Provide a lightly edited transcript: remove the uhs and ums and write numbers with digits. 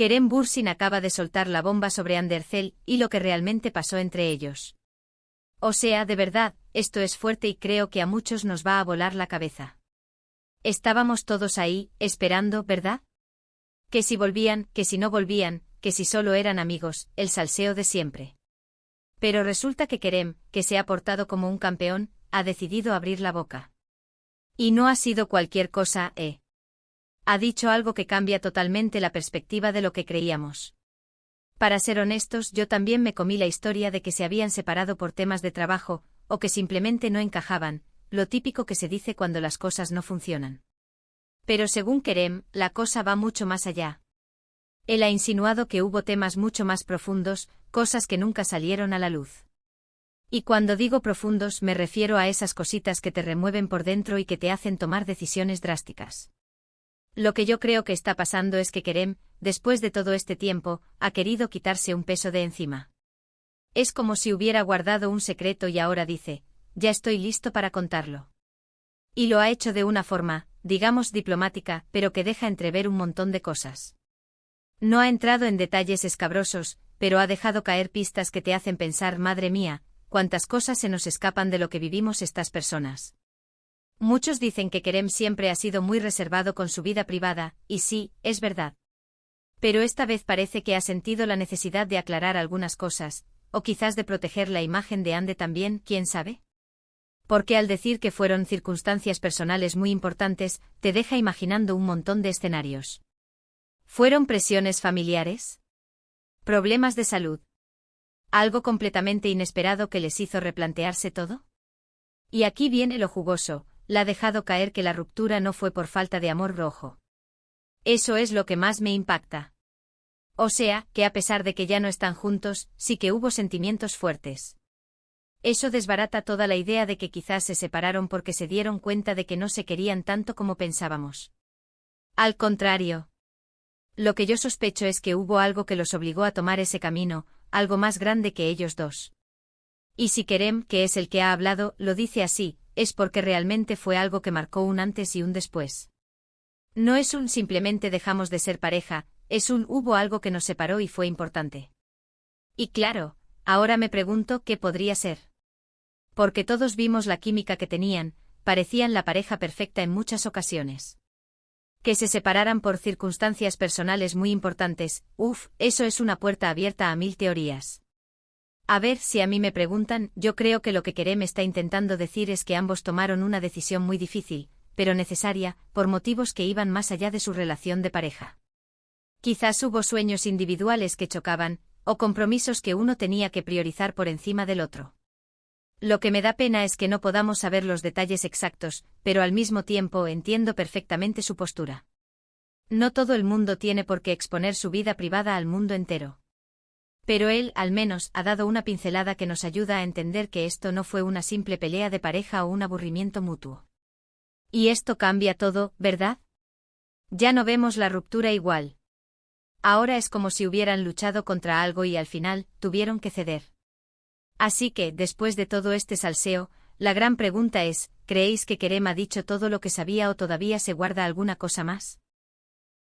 Kerem Bürsin acaba de soltar la bomba sobre Andercel y lo que realmente pasó entre ellos. O sea, de verdad, esto es fuerte y creo que a muchos nos va a volar la cabeza. Estábamos todos ahí, esperando, ¿verdad? Que si volvían, que si no volvían, que si solo eran amigos, el salseo de siempre. Pero resulta que Kerem, que se ha portado como un campeón, ha decidido abrir la boca. Y no ha sido cualquier cosa, Ha dicho algo que cambia totalmente la perspectiva de lo que creíamos. Para ser honestos, yo también me comí la historia de que se habían separado por temas de trabajo, o que simplemente no encajaban, lo típico que se dice cuando las cosas no funcionan. Pero según Kerem, la cosa va mucho más allá. Él ha insinuado que hubo temas mucho más profundos, cosas que nunca salieron a la luz. Y cuando digo profundos me refiero a esas cositas que te remueven por dentro y que te hacen tomar decisiones drásticas. Lo que yo creo que está pasando es que Kerem, después de todo este tiempo, ha querido quitarse un peso de encima. Es como si hubiera guardado un secreto y ahora dice, ya estoy listo para contarlo. Y lo ha hecho de una forma, digamos diplomática, pero que deja entrever un montón de cosas. No ha entrado en detalles escabrosos, pero ha dejado caer pistas que te hacen pensar, madre mía, cuántas cosas se nos escapan de lo que vivimos estas personas. Muchos dicen que Kerem siempre ha sido muy reservado con su vida privada, y sí, es verdad. Pero esta vez parece que ha sentido la necesidad de aclarar algunas cosas, o quizás de proteger la imagen de Ande también, ¿quién sabe? Porque al decir que fueron circunstancias personales muy importantes, te deja imaginando un montón de escenarios. ¿Fueron presiones familiares? ¿Problemas de salud? ¿Algo completamente inesperado que les hizo replantearse todo? Y aquí viene lo jugoso. La ha dejado caer que la ruptura no fue por falta de amor rojo. Eso es lo que más me impacta. O sea, que a pesar de que ya no están juntos, sí que hubo sentimientos fuertes. Eso desbarata toda la idea de que quizás se separaron porque se dieron cuenta de que no se querían tanto como pensábamos. Al contrario. Lo que yo sospecho es que hubo algo que los obligó a tomar ese camino, algo más grande que ellos dos. Y si Kerem, que es el que ha hablado, lo dice así, es porque realmente fue algo que marcó un antes y un después. No es un simplemente dejamos de ser pareja, es un hubo algo que nos separó y fue importante. Y claro, ahora me pregunto qué podría ser. Porque todos vimos la química que tenían, parecían la pareja perfecta en muchas ocasiones. Que se separaran por circunstancias personales muy importantes, eso es una puerta abierta a 1000 teorías. A ver, si a mí me preguntan, yo creo que lo que Kerem está intentando decir es que ambos tomaron una decisión muy difícil, pero necesaria, por motivos que iban más allá de su relación de pareja. Quizás hubo sueños individuales que chocaban, o compromisos que uno tenía que priorizar por encima del otro. Lo que me da pena es que no podamos saber los detalles exactos, pero al mismo tiempo entiendo perfectamente su postura. No todo el mundo tiene por qué exponer su vida privada al mundo entero. Pero él, al menos, ha dado una pincelada que nos ayuda a entender que esto no fue una simple pelea de pareja o un aburrimiento mutuo. Y esto cambia todo, ¿verdad? Ya no vemos la ruptura igual. Ahora es como si hubieran luchado contra algo y al final, tuvieron que ceder. Así que, después de todo este salseo, la gran pregunta es, ¿creéis que Kerem ha dicho todo lo que sabía o todavía se guarda alguna cosa más?